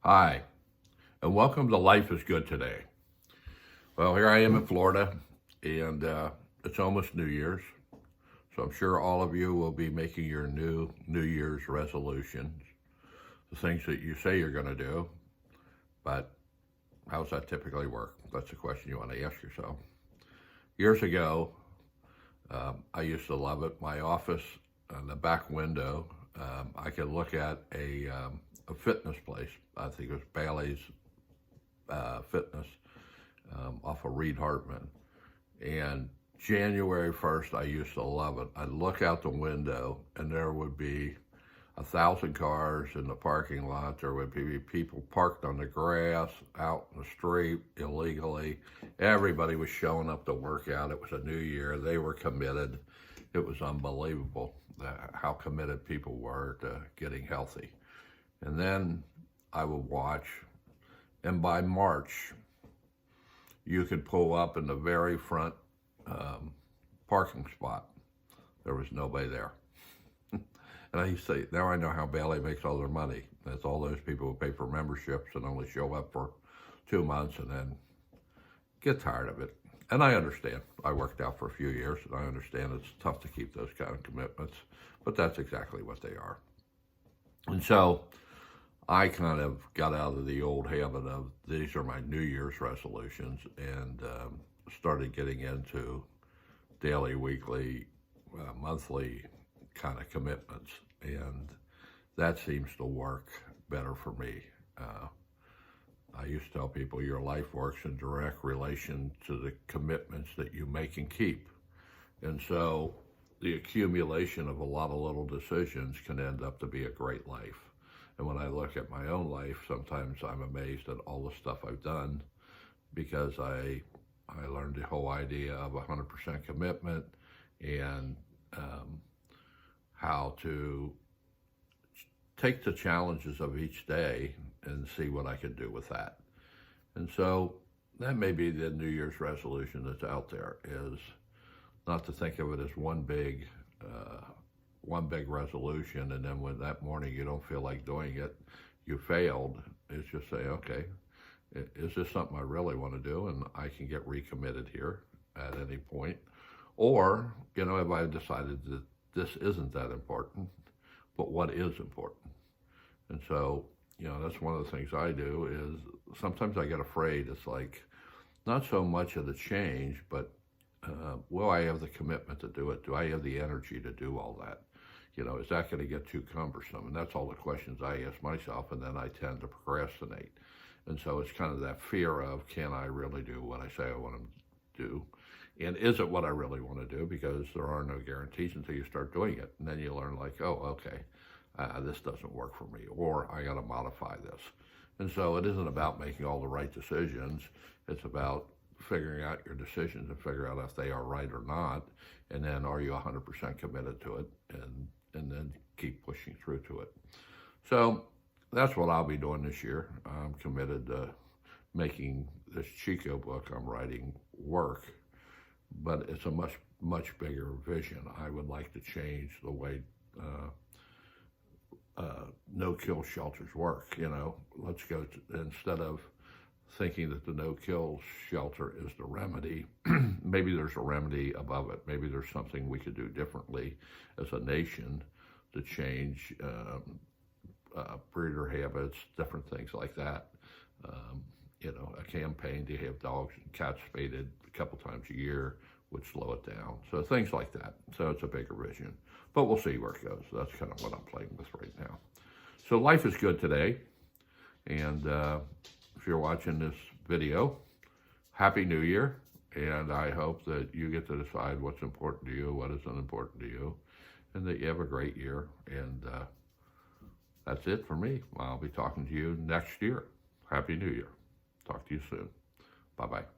Hi, and welcome to Life is Good Today. Well, here I am in Florida, and it's almost New Year's, so I'm sure all of you will be making your New Year's resolutions, the things that you say you're going to do, but how does that typically work? That's the question you want to ask yourself. Years ago, I used to love it. My office, on the back window, I could look at a fitness place. I think it was Bailey's Fitness off of Reed Hartman. And January 1st, I used to love it. I'd look out the window and there would be 1,000 cars in the parking lot. There would be people parked on the grass, out in the street illegally. Everybody was showing up to work out. It was a new year. They were committed. It was unbelievable how committed people were to getting healthy. And then I would watch, and by March, you could pull up in the very front parking spot. There was nobody there. And I used to say, now I know how Bailey makes all their money. That's all those people who pay for memberships and only show up for 2 months and then get tired of it. And I understand. I worked out for a few years, and I understand it's tough to keep those kind of commitments, but that's exactly what they are. And so I kind of got out of the old habit of these are my New Year's resolutions and started getting into daily, weekly, monthly kind of commitments. And that seems to work better for me. I used to tell people your life works in direct relation to the commitments that you make and keep. And so the accumulation of a lot of little decisions can end up to be a great life. And when I look at my own life, sometimes I'm amazed at all the stuff I've done because I learned the whole idea of 100% commitment and how to take the challenges of each day and see what I can do with that. And so that may be the New Year's resolution that's out there, is not to think of it as one big resolution, and then when that morning you don't feel like doing it, you failed. It's just say, okay, is this something I really want to do? And I can get recommitted here at any point. Or, if I've decided that this isn't that important, but what is important? And so, that's one of the things I do is sometimes I get afraid. It's like, not so much of the change, but will I have the commitment to do it? Do I have the energy to do all that? Is that going to get too cumbersome? And that's all the questions I ask myself, and then I tend to procrastinate. And so it's kind of that fear of, can I really do what I say I want to do? And is it what I really want to do? Because there are no guarantees until you start doing it. And then you learn like, oh, okay, this doesn't work for me, or I got to modify this. And so it isn't about making all the right decisions. It's about figuring out your decisions and figure out if they are right or not. And then are you 100% committed to it? And then keep pushing through to it. So that's what I'll be doing this year. I'm committed to making this Chico book I'm writing work, but it's a much, much bigger vision. I would like to change the way no-kill shelters work. Let's go instead of thinking that the no-kill shelter is the remedy, maybe there's a remedy above it. Maybe there's something we could do differently as a nation to change breeder habits, different things like that. A campaign to have dogs and cats spaded a couple times a year would slow it down. So things like that. So it's a bigger vision. But we'll see where it goes. That's kind of what I'm playing with right now. So life is good today. And if you're watching this video, Happy New Year. And I hope that you get to decide what's important to you, what isn't important to you, and that you have a great year. And that's it for me. I'll be talking to you next year. Happy New Year. Talk to you soon. Bye-bye.